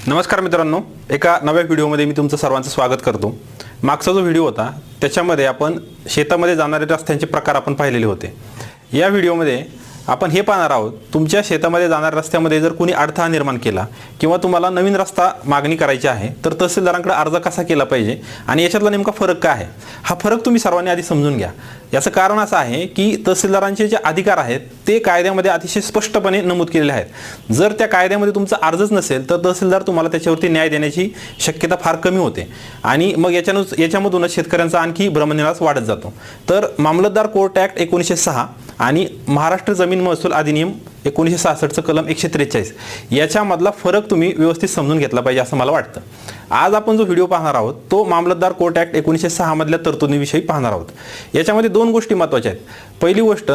नमस्कार मित्रांनो, एका नव्या व्हिडिओमध्ये मी तुमचं सर्वांचं स्वागत करतो। मागचा जो व्हिडिओ होता त्याच्यामध्ये आपण शेतामध्ये जाणारे रस्त्यांचे प्रकार आपण पाहिलेले होते। या व्हिडिओमध्ये आपण हे पाहणार आहोत, तुमच्या शेतामध्ये जाणाऱ्या रस्त्यामध्ये जर कोणी अडथळा निर्माण केला किंवा तुम्हाला नवीन रस्ता मागणी करायची आहे तर तहसीलदारांकडे अर्ज कसा केला पाहिजे आणि याच्यातला नेमका फरक काय आहे, हा फरक तुम्ही सर्वांनी आधी समजून घ्या। याचं कारण असं आहे की तहसीलदारांचे जे अधिकार आहेत ते कायद्यामध्ये अतिशय स्पष्टपणे नमूद केलेले आहेत। जर त्या कायद्यामध्ये तुमचा अर्जच नसेल तर तहसीलदार तुम्हाला त्याच्यावरती न्याय देण्याची शक्यता फार कमी होते आणि मग याच्यामधूनच शेतकऱ्यांचा आणखी भ्रमनिरास वाढत जातो। तर मामलतदार कोर्ट ॲक्ट 1906 आणि महाराष्ट्र जमीन महसूल अधिनियम 1966चं कलम 143 याच्यामधला फरक तुम्ही व्यवस्थित समजून घेतला पाहिजे असं मला वाटतं। आज आपण जो व्हिडिओ पाहणार आहोत तो मामलतदार कोर्ट ॲक्ट 1906 मधल्या तरतुदीविषयी पाहणार आहोत। याच्यामध्ये दोन गोष्टी महत्त्वाच्या आहेत। पहिली गोष्ट,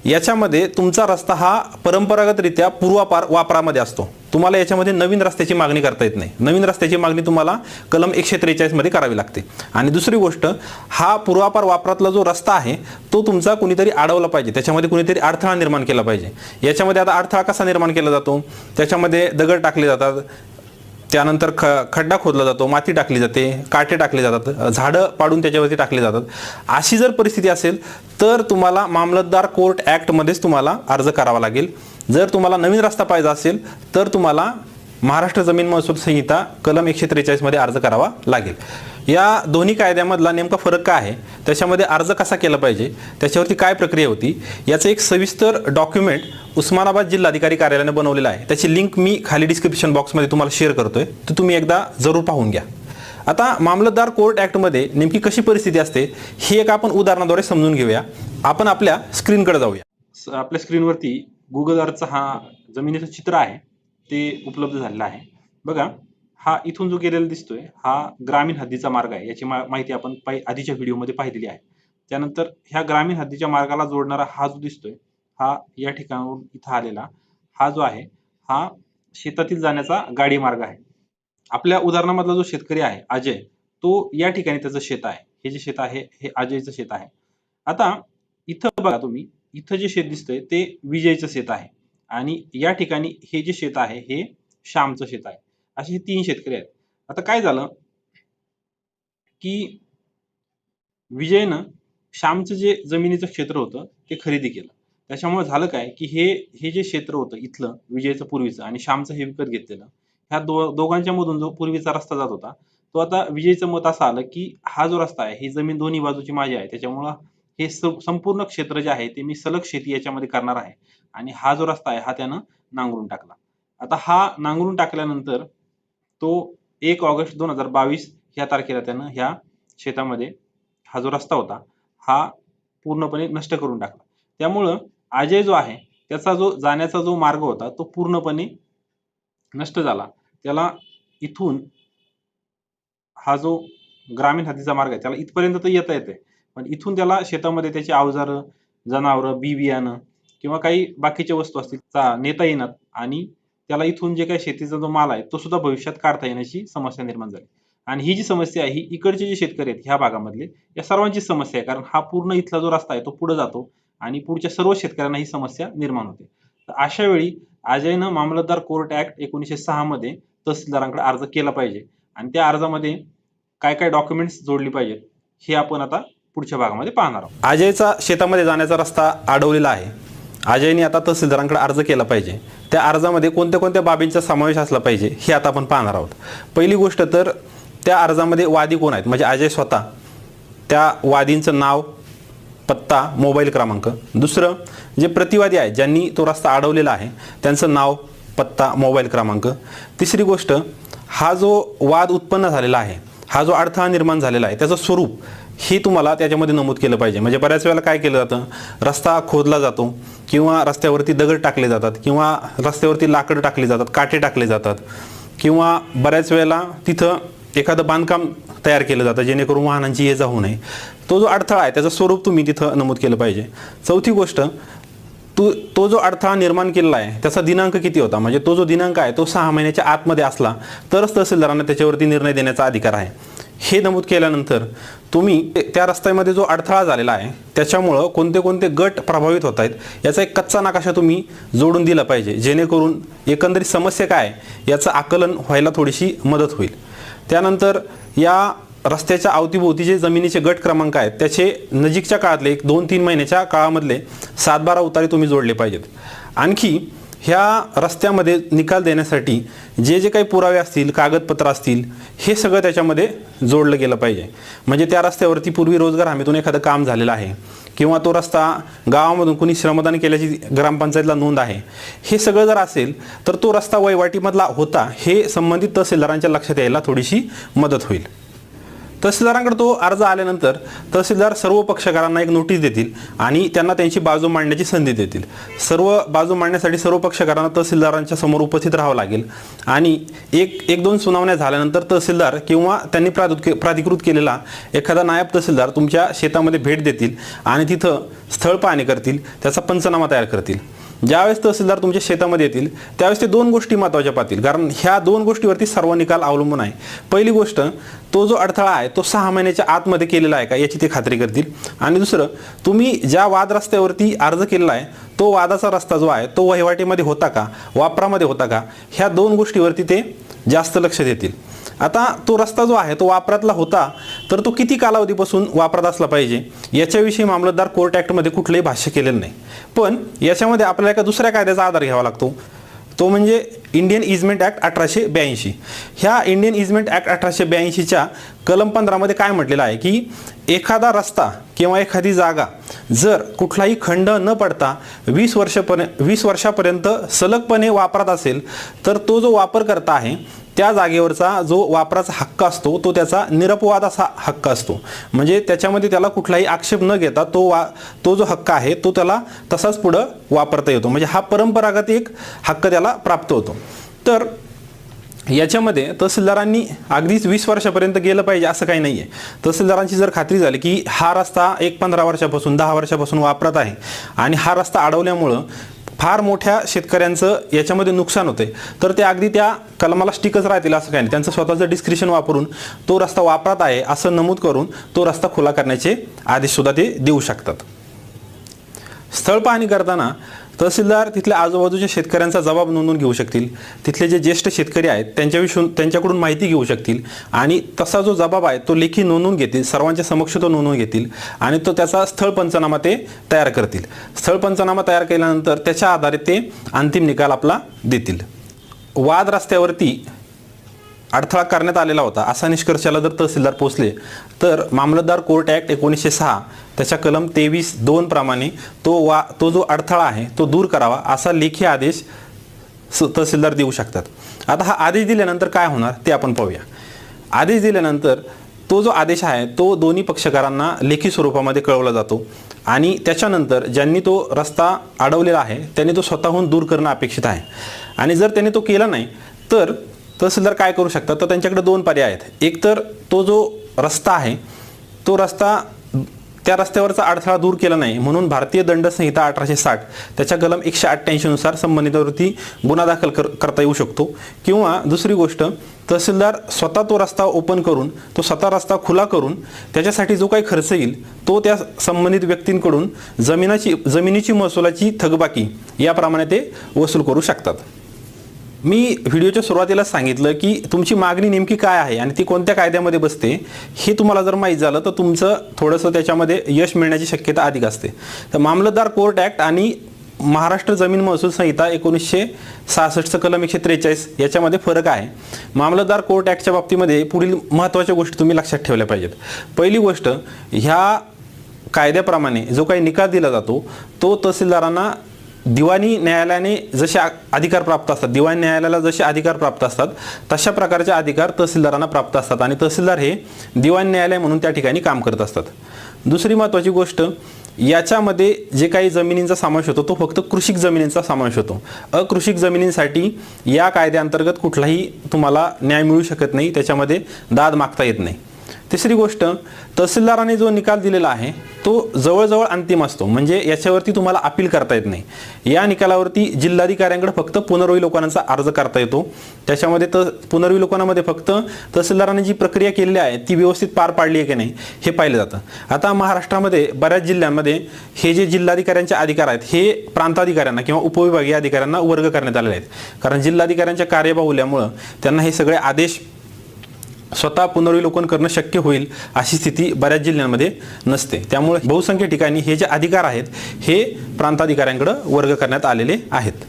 याच्यामध्ये तुमचा रस्ता हा परंपरागतरित्या पूर्वापार वापरामध्ये असतो, तुम्हाला याच्यामध्ये नवीन रस्त्याची मागणी करता येत नाही। नवीन रस्त्याची मागणी तुम्हाला कलम 143 मध्ये करावी लागते। आणि दुसरी गोष्ट, हा पूर्वापार वापरातला जो रस्ता आहे तो तुमचा कुणीतरी अडवला पाहिजे, त्याच्यामध्ये कुणीतरी अडथळा निर्माण केला पाहिजे। याच्यामध्ये आता अडथळा कसा निर्माण केला जातो, त्याच्यामध्ये दगड टाकले जातात, त्यानंतर खड्डा खोदला जातो, माती टाकली जाते, काटे टाकले जातात, झाडं पाडून त्याच्यावरती टाकले जातात। अशी जर परिस्थिती असेल तर तुम्हाला मामलतदार कोर्ट ॲक्टमध्येच तुम्हाला अर्ज करावा लागेल। जर तुम्हाला नवीन रस्ता पाहिजे असेल तर तुम्हाला महाराष्ट्र जमीन महसूल संहिता कलम 143 मध्ये अर्ज करावा लागेल। या दोन्ही कायद्यामधला नेमका फरक काय आहे, त्याच्यामध्ये अर्ज कसा केला पाहिजे, त्याच्यावरती काय प्रक्रिया होती, याचं एक सविस्तर डॉक्युमेंट उस्मानाबाद जिल्हाधिकारी कार्यालयाने बनवलेलं आहे। त्याची लिंक मी खाली डिस्क्रिप्शन बॉक्समध्ये तुम्हाला शेअर करतोय, तर तुम्ही एकदा जरूर पाहून घ्या। आता मामलतदार कोर्ट ॲक्टमध्ये नेमकी कशी परिस्थिती असते हे एक आपण उदाहरणाद्वारे समजून घेऊया। आपण आपल्या स्क्रीनकडे जाऊया। आपल्या स्क्रीनवरती गुगल अर्थचा हा जमिनीचं चित्र आहे ते उपलब्ध झालेलं आहे। बघा, हा इथून जो गेलेला दिसतोय हा ग्रामीण हद्दीचा मार्ग आहे। याची माहिती आपण आधीच्या व्हिडिओमध्ये पाहिलेली आहे। त्यानंतर ह्या ग्रामीण हद्दीच्या मार्गाला जोडणारा हा जो दिसतोय हा या ठिकाणाहून इथं आलेला हा जो आहे हा शेतातील जाण्याचा गाडी मार्ग आहे। आपल्या उदाहरणामधला जो शेतकरी आहे अजय, तो या ठिकाणी त्याचं शेत आहे। हे जे शेत आहे हे अजयचं शेत आहे। आता इथं बघा तुम्ही, इथं जे शेत दिसतंय ते विजयचं शेत आहे आणि या ठिकाणी हे जे शेत आहे हे श्यामचं शेत आहे। असे हे तीन शेतकरी आहेत। आता काय झालं की विजयनं श्यामचं जे जमिनीचं क्षेत्र होतं ते खरेदी केलं। त्याच्यामुळे झालं काय की हे जे क्षेत्र होतं इथलं विजयचं पूर्वीचं आणि श्यामचं हे विकत घेतलेलं, ह्या दोघांच्या मधून जो पूर्वीचा रस्ता जात होता तो आता विजयचं मत असं आलं की हा जो रस्ता आहे ही जमीन दोन्ही बाजूची माझी आहे, त्याच्यामुळं हे संपूर्ण क्षेत्र जे आहे ते मी सलग शेती याच्यामध्ये करणार आहे आणि हा जो रस्ता आहे हा त्यानं नांगरून टाकला। आता हा नांगरून टाकल्यानंतर तो 1 ऑगस्ट 2022 ह्या तारखेला त्यानं ह्या शेतामध्ये हा जो रस्ता होता हा पूर्णपणे नष्ट करून टाकला। त्यामुळं अजय जो आहे त्याचा जो जाण्याचा जो मार्ग होता तो पूर्णपणे नष्ट झाला। त्याला इथून हा जो ग्रामीण हद्दीचा मार्ग आहे त्याला इथपर्यंत तर येता येते, पण इथून त्याला शेतामध्ये त्याची अवजारं, जनावरं, बी बियाणं किंवा काही बाकीच्या वस्तू असतील नेता येणार आणि त्याला इथून जे काही शेतीचा जो माल आहे तो सुद्धा भविष्यात काढता येण्याची समस्या निर्माण झाली। आणि ही जी समस्या आहे ही इकडचे जे शेतकरी आहेत ह्या भागामधले या सर्वांची समस्या आहे, कारण हा पूर्ण इथला जो रस्ता आहे तो पुढे जातो आणि पुढच्या सर्व शेतकऱ्यांना ही समस्या निर्माण होते। तर अशा वेळी अजयनं मामलतदार कोर्ट ॲक्ट 1906 मध्ये तहसीलदारांकडे अर्ज केला पाहिजे आणि त्या अर्जामध्ये काय काय डॉक्युमेंट्स जोडली पाहिजेत हे आपण आता पुढच्या भागामध्ये पाहणार आहोत। अजयचा शेतामध्ये जाण्याचा रस्ता अडवलेला आहे। अजयने आता तहसीलदारांकडे अर्ज केला पाहिजे। त्या अर्जामध्ये कोणत्या कोणत्या बाबींचा समावेश असला पाहिजे हे आता आपण पाहणार आहोत। पहिली गोष्ट तर त्या अर्जामध्ये वादी कोण आहेत, म्हणजे अजय स्वतः, त्या वादींचं नाव, पत्ता, मोबाईल क्रमांक। दुसरं, जे प्रतिवादी आहेत ज्यांनी तो रस्ता अडवलेला आहे त्यांचं नाव, पत्ता, मोबाईल क्रमांक। तिसरी गोष्ट, हा जो वाद उत्पन्न झालेला आहे, हा जो अडथळा निर्माण झालेला आहे त्याचं स्वरूप हे तुम्हाला त्याच्यामध्ये नमूद केलं पाहिजे। म्हणजे बऱ्याच वेळेला काय केलं जातं, रस्ता खोदला जातो किंवा रस्त्यावरती दगड टाकले जातात किंवा रस्त्यावरती लाकडं टाकली जातात, काटे टाकले जातात किंवा बऱ्याच वेळेला तिथं एखादं बांधकाम तयार केलं जातं जेणेकरून वाहनांची ये जा होऊ नये। तो जो अडथळा आहे त्याचं स्वरूप तुम्ही तिथं नमूद केलं पाहिजे। चौथी गोष्ट, तो जो अडथळा निर्माण केलेला आहे त्याचा दिनांक किती होता, म्हणजे तो जो दिनांक आहे तो 6 महिन्याच्या आतमध्ये असला तरच तहसीलदारांना त्याच्यावरती निर्णय देण्याचा अधिकार आहे. हे नमूद केल्यानंतर तुम्ही त्या रस्त्यामध्ये जो अडथळा झालेला आहे त्याच्यामुळं कोणते कोणते गट प्रभावित होत आहेत याचा एक कच्चा नकाशा तुम्ही जोडून दिला पाहिजे, जेणेकरून एकंदरीत समस्या काय याचं आकलन व्हायला थोडीशी मदत होईल. त्यानंतर या रस्त्याच्या अवतीभोवती जे जमिनीचे गट क्रमांक आहेत त्याचे नजीकच्या काळातले 1-2-3 महिन्याच्या काळामधले 7-12 उतारे तुम्ही जोडले पाहिजेत. आणखी ह्या रस्त्यामध्ये निकाल देण्यासाठी जे जे काही पुरावे असतील, कागदपत्र असतील, हे सगळं त्याच्यामध्ये जोडलं गेलं पाहिजे. म्हणजे त्या रस्त्यावरती पूर्वी रोजगार हमीतून एखादं काम झालेलं आहे किंवा तो रस्ता गावामधून कुणी श्रमदान केल्याची ग्रामपंचायतला नोंद आहे, हे सगळं जर असेल तर तो रस्ता वहिवाटीमधला होता हे संबंधित तहसीलदारांच्या लक्षात यायला थोडीशी मदत होईल. तहसीलदारांकडे तो अर्ज आल्यानंतर तहसीलदार सर्व पक्षकारांना एक नोटीस देतील आणि त्यांना त्यांची बाजू मांडण्याची संधी देतील. सर्व बाजू मांडण्यासाठी सर्व पक्षकारांना तहसीलदारांच्या समोर उपस्थित राहावं लागेल आणि एक दोन सुनावण्या झाल्यानंतर तहसीलदार किंवा त्यांनी प्राधिकृत केलेला एखादा नायब तहसीलदार तुमच्या शेतामध्ये भेट देतील आणि तिथं स्थळ पाहणी करतील, त्याचा पंचनामा तयार करतील. ज्यावेळेस तहसीलदार तुमच्या शेतामध्ये येतील त्यावेळेस ते 2 गोष्टी महत्त्वाच्या पाहतील, कारण ह्या 2 गोष्टीवरती सर्व निकाल अवलंबून आहे. पहिली गोष्ट, तो जो अडथळा आहे तो 6 महिन्याच्या आतमध्ये केलेला आहे का याची ते खात्री करतील. आणि दुसरं, तुम्ही ज्या वाद रस्त्यावरती अर्ज केलेला आहे तो वादाचा रस्ता जो आहे तो वहिवाटीमध्ये होता का, वापरामध्ये होता का, ह्या 2 गोष्टीवरती ते जास्त लक्ष देतील. आता तो रस्ता जो आहे तो वापरातला होता तर तो किती कालावधीपासून वापरात असला पाहिजे याच्याविषयी मामलतदार कोर्ट ॲक्टमध्ये कुठलंही भाष्य केलेलं नाही. पण याच्यामध्ये आपल्याला एका दुसऱ्या कायद्याचा आधार घ्यावा लागतो, तो म्हणजे इंडियन इजमेंट ॲक्ट 1882. ह्या इंडियन इजमेंट ॲक्ट 1882च्या कलम 15 मध्ये काय म्हटलेलं आहे की एखादा रस्ता किंवा एखादी जागा जर कुठलाही खंड न पडता 20 वर्षापर्यंत सलगपणे वापरात असेल तर तो जो वापरकर्ता आहे त्या जागेवरचा जो वापराचा हक्क असतो तो त्याचा निरपवाद असा हक्क असतो. म्हणजे त्याच्यामध्ये त्याला कुठलाही आक्षेप न घेता तो जो हक्क आहे तो त्याला तसाच पुढं वापरता येतो. म्हणजे हा परंपरागत एक हक्क त्याला प्राप्त होतो. तर याच्यामध्ये तहसीलदारांनी अगदीच 20 वर्षापर्यंत गेलं पाहिजे असं काही नाही आहे. तहसीलदारांची जर खात्री झाली की हा रस्ता 15 वर्षापासून 10 वर्षापासून वापरात आहे आणि हा रस्ता अडवल्यामुळं फार मोठ्या शेतकऱ्यांचं याच्यामध्ये नुकसान होते तर ते अगदी त्या कलमाला स्टिकच राहतील असं काही नाही. त्यांचं स्वतःचं डिस्क्रिप्शन वापरून तो रस्ता वापरात आहे असं नमूद करून तो रस्ता खुला करण्याचे आदेशसुद्धा ते देऊ शकतात. स्थळ पाहणी करताना तहसीलदार तिथल्या आजूबाजूच्या शेतकऱ्यांचा जबाब नोंदवून घेऊ शकतील, तिथले जे ज्येष्ठ शेतकरी आहेत त्यांच्याकडून माहिती घेऊ शकतील आणि तसा जो जबाब आहे तो लेखी नोंदवून घेतील, सर्वांच्या समक्ष तो नोंदवून घेतील आणि तो त्याचा स्थळ पंचनामा ते तयार करतील. स्थळ पंचनामा तयार केल्यानंतर त्याच्या आधारे ते अंतिम निकाल आपला देतील. वाद रस्त्यावरती अडथळा करण्यात आलेला होता असा निष्कर्षाला जर तहसीलदार पोहोचले तर मामलतदार कोर्ट ॲक्ट 1906 त्याच्या कलम 23(2) प्रमाणे तो जो अडथळा आहे तो दूर करावा असा लेखी आदेश तहसीलदार देऊ शकतात. आता हा आदेश दिल्यानंतर काय होणार ते आपण पाहूया. आदेश दिल्यानंतर तो जो आदेश आहे तो दोन्ही पक्षकारांना लेखी स्वरूपामध्ये कळवला जातो आणि त्याच्यानंतर ज्यांनी तो रस्ता अडवलेला आहे त्यांनी तो स्वतःहून दूर करणं अपेक्षित आहे. आणि जर त्यांनी तो केला नाही तर तहसीलदार काय करू शकतात, तर त्यांच्याकडे 2 पर्याय आहेत. एक तर तो जो रस्ता आहे तो रस्ता त्या रस्त्यावरचा अडथळा दूर केला नाही म्हणून भारतीय दंड संहिता 1860 त्याच्या कलम 188 नुसार संबंधितावरती गुन्हा दाखल करता येऊ शकतो. किंवा दुसरी गोष्ट, तहसीलदार स्वतः तो रस्ता ओपन करून तो स्वतः रस्ता खुला करून त्याच्यासाठी जो काही खर्च येईल तो त्या संबंधित व्यक्तींकडून जमिनीची महसुलाची थकबाकी याप्रमाणे ते वसूल करू शकतात. मी व्हिडिओच्या सुरुवातीला सांगितलं की तुमची मागणी नेमकी काय आहे आणि ती कोणत्या कायद्यामध्ये बसते हे तुम्हाला जर माहीत झालं तर तुमचं थोडंसं त्याच्यामध्ये यश मिळण्याची शक्यता अधिक असते. तर मामलतदार कोर्ट ॲक्ट आणि महाराष्ट्र जमीन महसूल संहिता 1966चं कलम 143 याच्यामध्ये फरक आहे. मामलतदार कोर्ट ॲक्टच्या बाबतीमध्ये पुढील महत्त्वाच्या गोष्टी तुम्ही लक्षात ठेवल्या पाहिजेत. पहिली गोष्ट, ह्या कायद्याप्रमाणे जो काही निकाल दिला जातो तो तहसीलदारांना दिवाणी न्यायालयाने जसे अधिकार प्राप्त असतात, दिवाणी न्यायालयाला जसे अधिकार प्राप्त असतात तशा प्रकारचे अधिकार तहसीलदारांना प्राप्त असतात आणि तहसीलदार हे दिवाणी न्यायालय म्हणून त्या ठिकाणी काम करत असतात. दुसरी महत्त्वाची गोष्ट, याच्यामध्ये जे काही जमिनींचा समावेश होतो तो फक्त कृषिक जमिनींचा समावेश होतो. अकृषिक जमिनींसाठी या कायद्याअंतर्गत कुठलाही तुम्हाला न्याय मिळू शकत नाही, त्याच्यामध्ये दाद मागता येत नाही. तिसरी गोष्ट, तहसीलदाराने जो निकाल दिलेला आहे तो जवळजवळ अंतिम असतो, म्हणजे याच्यावरती तुम्हाला अपील करता येत नाही। या निकालावरती जिल्हाधिकाऱ्यांकडे फक्त पुनर्विलोकनाचा अर्ज करता येतो। त्याच्यामध्ये पुनर्विलोकनामध्ये फक्त तहसीलदाराने जी प्रक्रिया केलेली आहे ती व्यवस्थित पार पाडली आहे की नाही हे पाहिलं जातं। आता महाराष्ट्रामध्ये बऱ्याच जिल्ह्यांमध्ये हे जे जिल्हाधिकाऱ्यांचे अधिकार आहेत हे प्रांताधिकाऱ्यांना किंवा उपविभागीय अधिकाऱ्यांना वर्ग करण्यात आलेले आहेत, कारण जिल्हाधिकाऱ्यांच्या कार्यबाहुल्यामुळे त्यांना हे सगळे आदेश स्वतः पुनर्विलोकन करणं शक्य होईल अशी स्थिती बऱ्याच जिल्ह्यांमध्ये नसते। त्यामुळे बहुसंख्य ठिकाणी हे जे अधिकार आहेत हे प्रांताधिकाऱ्यांकडे वर्ग करण्यात आलेले आहेत।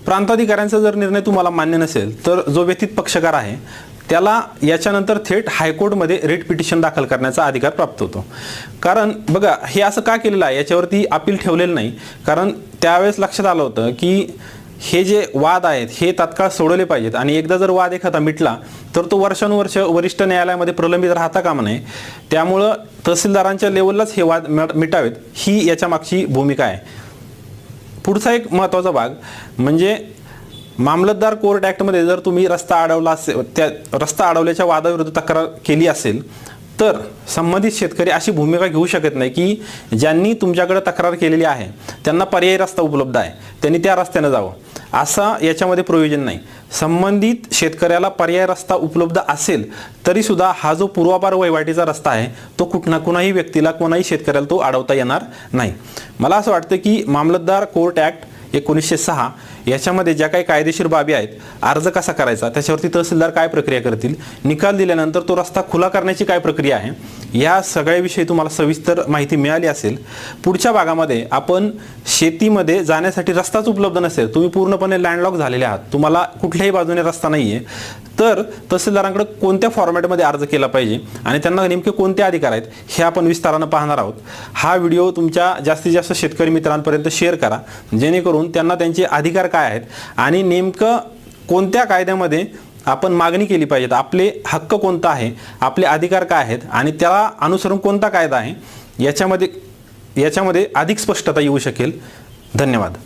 प्रांताधिकाऱ्यांचा जर निर्णय तुम्हाला मान्य नसेल तर जो व्यथित पक्षकार आहे त्याला याच्यानंतर थेट हायकोर्टमध्ये रिट पिटिशन दाखल करण्याचा अधिकार प्राप्त होतो। कारण बघा हे असं का केलेलं आहे याच्यावरती अपील ठेवलेलं नाही, कारण त्यावेळेस लक्षात आलं होतं की हे जे वाद आहेत हे तात्काळ सोडवले पाहिजेत आणि एकदा जर वाद एखादा मिटला तर तो वर्षानुवर्ष वरिष्ठ न्यायालयामध्ये प्रलंबित राहता कामा नये। त्यामुळं तहसीलदारांच्या लेवललाच हे वाद मिटावेत ही याच्या मागची भूमिका आहे। पुढचा एक महत्त्वाचा भाग म्हणजे मामलतदार कोर्ट ॲक्टमध्ये जर तुम्ही रस्ता अडवला असेल, त्या रस्ता अडवल्याच्या वादाविरुद्ध तक्रार केली असेल तर संबंधित शेतकरी अशी भूमिका घेऊ शकत नाही की ज्यांनी तुमच्याकडे तक्रार केलेली आहे त्यांना पर्यायी रस्ता उपलब्ध आहे त्यांनी त्या रस्त्याने जावं, असा याच्यामध्ये प्रोव्हिजन नाही। संबंधित शेतकऱ्याला पर्याय रस्ता उपलब्ध असेल तरी सुद्धा हा जो पूर्वापार वहिवाटीचा रस्ता आहे तो कुणाही व्यक्तीला कोणाही शेतकऱ्याला तो अडवता येणार नाही। मला असं वाटतं की मामलतदार कोर्ट ॲक्ट 1906 याच्यामध्ये ज्या काही कायदेशीर बाबी आहेत, अर्ज कसा करायचा, त्याच्यावरती तहसीलदार काय प्रक्रिया करतील, निकाल दिल्यानंतर तो रस्ता खुला करण्याची काय प्रक्रिया आहे, या सगळ्याविषयी तुम्हाला सविस्तर माहिती मिळाली असेल। पुढच्या भागामध्ये आपण शेतीमध्ये जाण्यासाठी रस्ताच उपलब्ध नसेल, तुम्ही पूर्णपणे लँडलॉक झालेले आहात, तुम्हाला कुठल्याही बाजूने रस्ता नाही आहे, तर तहसीलदारांकडे कोणत्या फॉर्मॅटमध्ये अर्ज केला पाहिजे आणि त्यांना नेमके कोणते अधिकार आहेत हे आपण विस्तारानं पाहणार आहोत। हा व्हिडिओ तुमच्या जास्तीत जास्त शेतकरी मित्रांपर्यंत शेअर करा, जेणेकरून त्यांना त्यांचे अधिकार काय आहेत आणि नेमकं कोणत्या कायद्यामध्ये आपण मागणी केली पाहिजे, आपले हक्क कोणता आहे, आपले अधिकार काय आहेत आणि त्याला अनुसरून कोणता कायदा आहे याच्यामध्ये अधिक स्पष्टता येऊ शकेल। धन्यवाद।